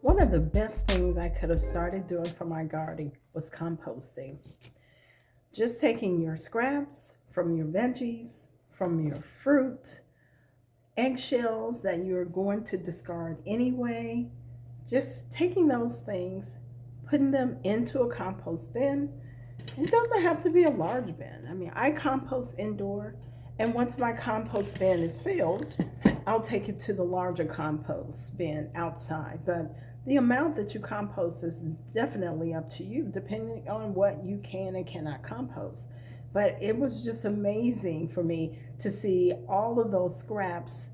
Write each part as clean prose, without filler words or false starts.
One of the best things I could have started doing for my garden was composting. Just taking your scraps from your veggies, from your fruit, eggshells that you're going to discard anyway, just taking those things, putting them into a compost bin. It doesn't have to be a large bin. I mean, I compost indoor, and once my compost bin is filled, I'll take it to the larger compost bin outside. But the amount that you compost is definitely up to you, depending on what you can and cannot compost. But it was just amazing for me to see all of those scraps.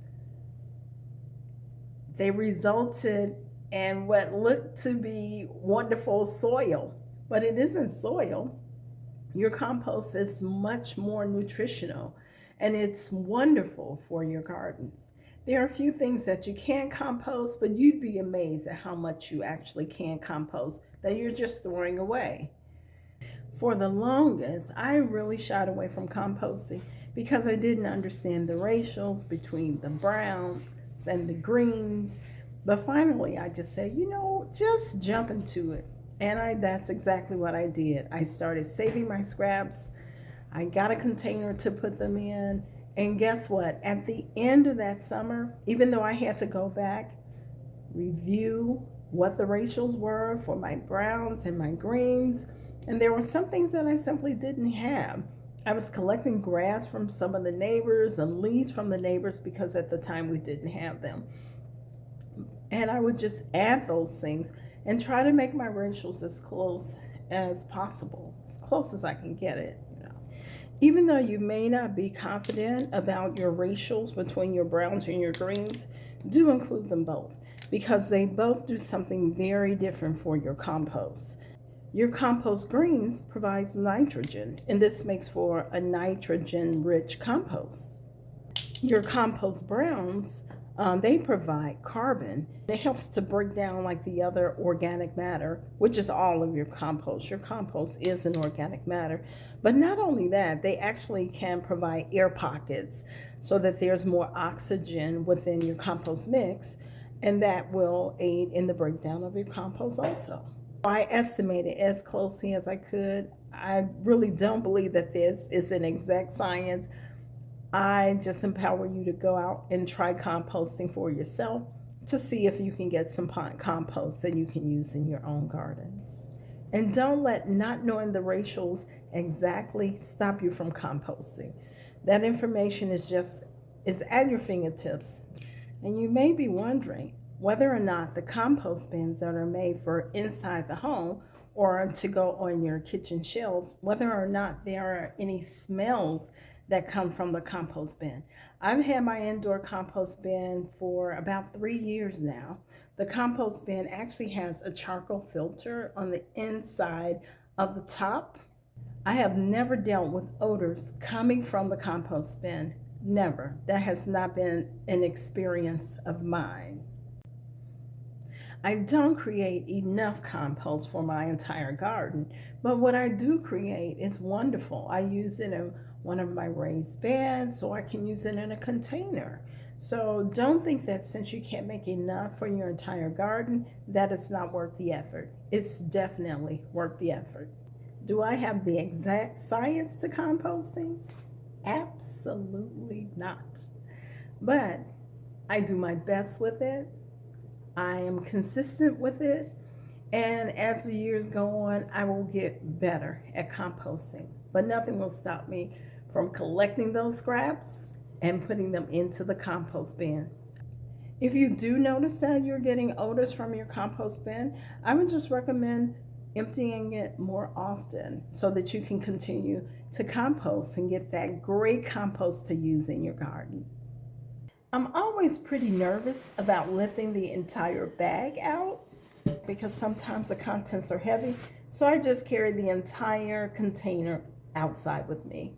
They resulted in what looked to be wonderful soil, but it isn't soil. Your compost is much more nutritional and it's wonderful for your gardens. There are a few things that you can't compost, but you'd be amazed at how much you actually can compost that you're just throwing away. For the longest, I really shied away from composting because I didn't understand the ratios between the browns and the greens. But finally, I just said, just jump into it. And that's exactly what I did. I started saving my scraps. I got a container to put them in. And guess what? At the end of that summer, even though I had to go back, review what the ratios were for my browns and my greens, and there were some things that I simply didn't have. I was collecting grass from some of the neighbors and leaves from the neighbors because at the time we didn't have them. And I would just add those things and try to make my ratios as close as possible, as close as I can get it. Even though you may not be confident about your ratios between your browns and your greens, do include them both because they both do something very different for your compost. Your compost greens provides nitrogen, and this makes for a nitrogen-rich compost. Your compost browns, they provide carbon. It helps to break down like the other organic matter, which is all of your compost. Your compost is an organic matter. But not only that, they actually can provide air pockets so that there's more oxygen within your compost mix, and that will aid in the breakdown of your compost also. I estimated as closely as I could. I really don't believe that this is an exact science. I just empower you to go out and try composting for yourself to see if you can get some compost that you can use in your own gardens. And don't let not knowing the ratios exactly stop you from composting. That information is at your fingertips. And you may be wondering whether or not the compost bins that are made for inside the home or to go on your kitchen shelves, whether or not there are any smells that come from the compost bin. I've had my indoor compost bin for about 3 years now. The compost bin actually has a charcoal filter on the inside of the top. I have never dealt with odors coming from the compost bin. Never. That has not been an experience of mine. I don't create enough compost for my entire garden, but what I do create is wonderful. I use it in one of my raised beds, so I can use it in a container. So don't think that since you can't make enough for your entire garden, that it's not worth the effort. It's definitely worth the effort. Do I have the exact science to composting? Absolutely not. But I do my best with it. I am consistent with it, and as the years go on, I will get better at composting. But nothing will stop me from collecting those scraps and putting them into the compost bin. If you do notice that you're getting odors from your compost bin, I would just recommend emptying it more often so that you can continue to compost and get that great compost to use in your garden. I'm always pretty nervous about lifting the entire bag out because sometimes the contents are heavy, so I just carry the entire container outside with me.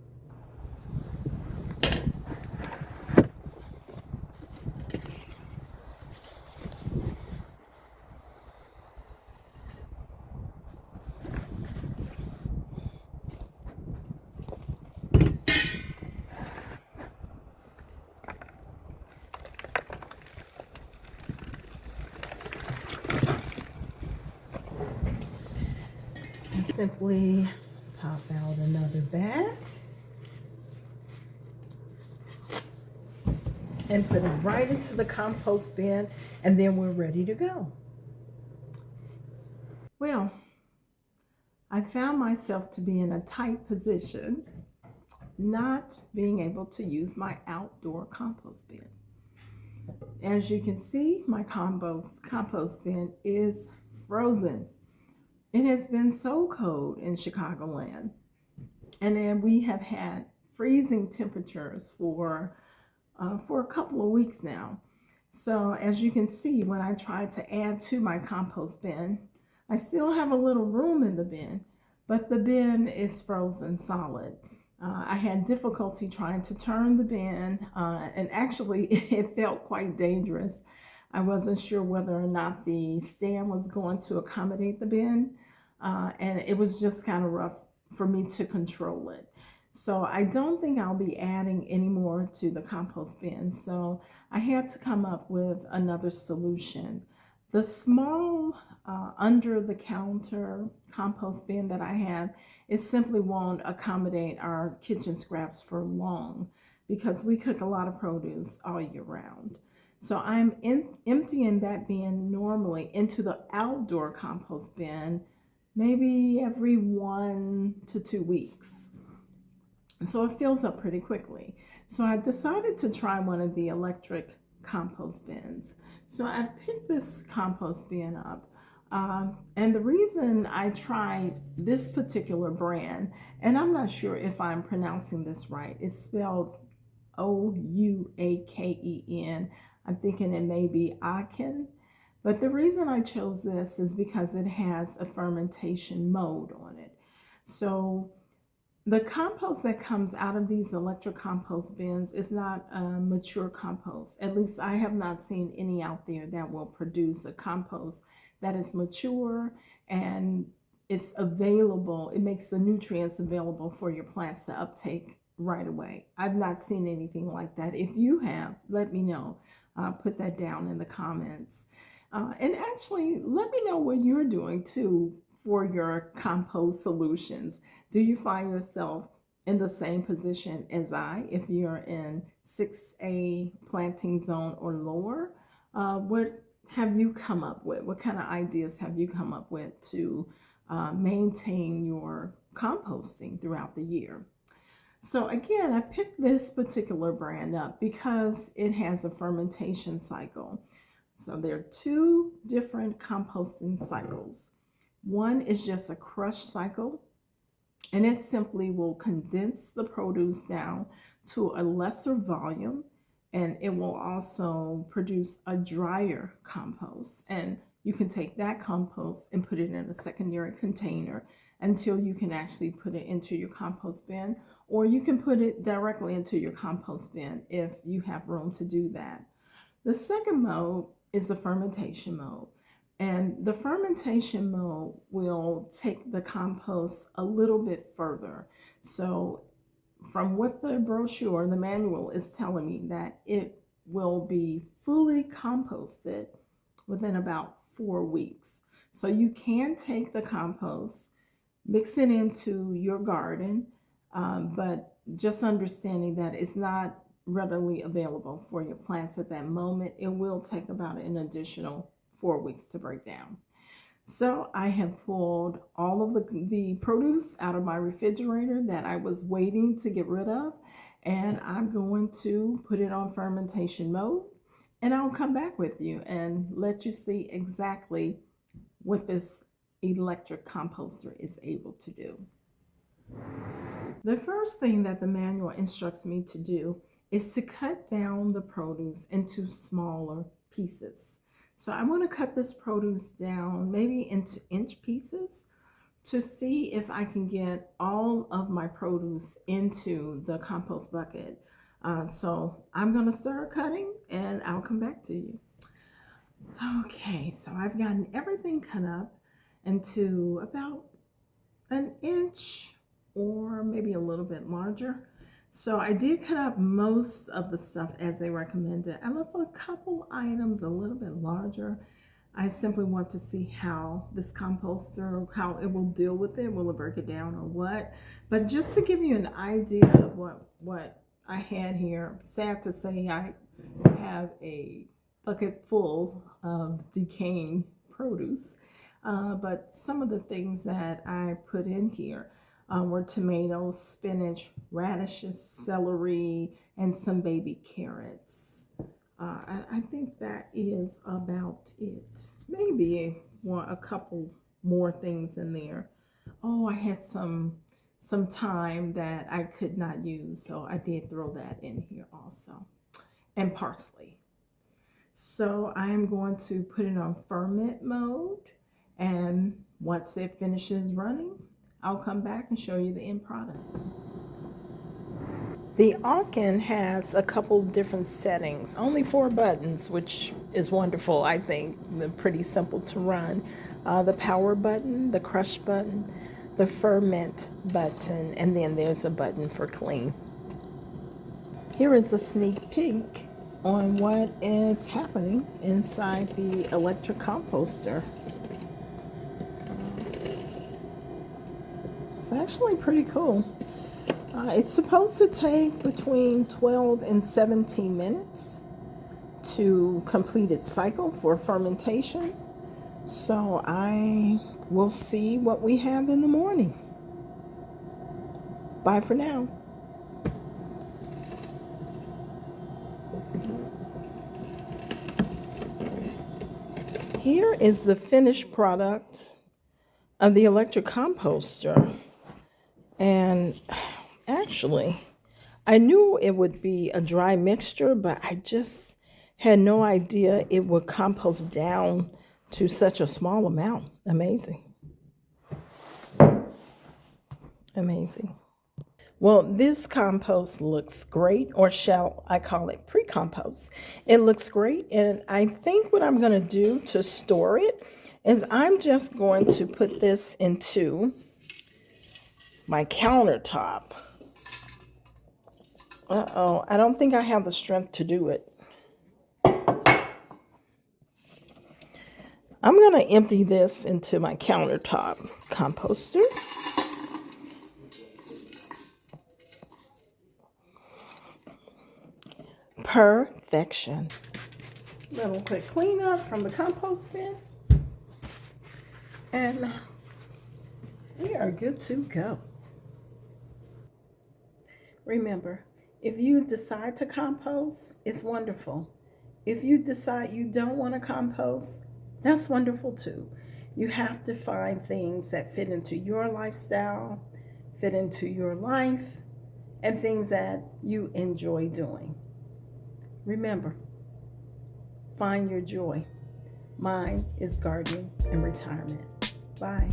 simply pop out another bag and put it right into the compost bin, and then we're ready to go. Well, I found myself to be in a tight position, not being able to use my outdoor compost bin. As you can see, my compost bin is frozen. It has been so cold in Chicagoland, and then we have had freezing temperatures for a couple of weeks now. So as you can see, when I tried to add to my compost bin, I still have a little room in the bin, but the bin is frozen solid. I had difficulty trying to turn the bin, and actually it felt quite dangerous. I wasn't sure whether or not the stand was going to accommodate the bin, and it was just kind of rough for me to control it. So I don't think I'll be adding any more to the compost bin. So I had to come up with another solution. The small under the counter compost bin that I have, it simply won't accommodate our kitchen scraps for long because we cook a lot of produce all year round. So I'm emptying that bin normally into the outdoor compost bin maybe every 1 to 2 weeks. So it fills up pretty quickly. So I decided to try one of the electric compost bins. So I picked this compost bin up. And the reason I tried this particular brand, and I'm not sure if I'm pronouncing this right, it's spelled Ouaken. I'm thinking it may be Aken. But the reason I chose this is because it has a fermentation mode on it. So the compost that comes out of these electric compost bins is not mature compost. At least I have not seen any out there that will produce a compost that is mature and it's available. It makes the nutrients available for your plants to uptake right away. I've not seen anything like that. If you have, let me know. Put that down in the comments. And actually, let me know what you're doing too for your compost solutions. Do you find yourself in the same position as I if you're in 6A planting zone or lower? What have you come up with? What kind of ideas have you come up with to maintain your composting throughout the year? So again, I picked this particular brand up because it has a fermentation cycle. So there are two different composting cycles. One is just a crush cycle, and it simply will condense the produce down to a lesser volume, and it will also produce a drier compost. And you can take that compost and put it in a secondary container until you can actually put it into your compost bin, or you can put it directly into your compost bin if you have room to do that. The second mode is the fermentation mode. And the fermentation mode will take the compost a little bit further. So from what the brochure, the manual is telling me, that it will be fully composted within about 4 weeks. So you can take the compost, mix it into your garden, but just understanding that it's not readily available for your plants at that moment. It will take about an additional 4 weeks to break down. So I have pulled all of the produce out of my refrigerator that I was waiting to get rid of, and I'm going to put it on fermentation mode, and I'll come back with you and let you see exactly what this electric composter is able to do. The first thing that the manual instructs me to do is to cut down the produce into smaller pieces. So I want to cut this produce down maybe into inch pieces to see if I can get all of my produce into the compost bucket. So I'm going to start cutting and I'll come back to you. Okay, so I've gotten everything cut up into about an inch or maybe a little bit larger. So I did cut up most of the stuff as they recommended. I left a couple items a little bit larger. I simply want to see how this composter, how it will deal with it. Will it break it down or what? But just to give you an idea of what I had here, sad to say I have a bucket full of decaying produce. But some of the things that I put in here were tomatoes, spinach, radishes, celery, and some baby carrots. I think that is about it. Maybe a couple more things in there. Oh, I had some thyme that I could not use, so I did throw that in here also, and parsley. So I am going to put it on ferment mode, and once it finishes running, I'll come back and show you the end product. The Aachen has a couple different settings, only 4 buttons, which is wonderful, I think. They're pretty simple to run. The power button, the crush button, the ferment button, and then there's a button for clean. Here is a sneak peek on what is happening inside the electric composter. It's actually pretty cool. It's supposed to take between 12 and 17 minutes to complete its cycle for fermentation. So I will see what we have in the morning. Bye for now. Here is the finished product of the electric composter. And actually, I knew it would be a dry mixture, but I just had no idea it would compost down to such a small amount. Amazing. Amazing. Well, this compost looks great, or shall I call it pre-compost. It looks great, and I think what I'm going to do to store it is I'm just going to put this into my countertop. Uh-oh, I don't think I have the strength to do it. I'm going to empty this into my countertop composter. Perfection. Little quick cleanup from the compost bin. And we are good to go. Remember, if you decide to compost, it's wonderful. If you decide you don't want to compost, that's wonderful too. You have to find things that fit into your lifestyle, fit into your life, and things that you enjoy doing. Remember, find your joy. Mine is gardening and retirement. Bye.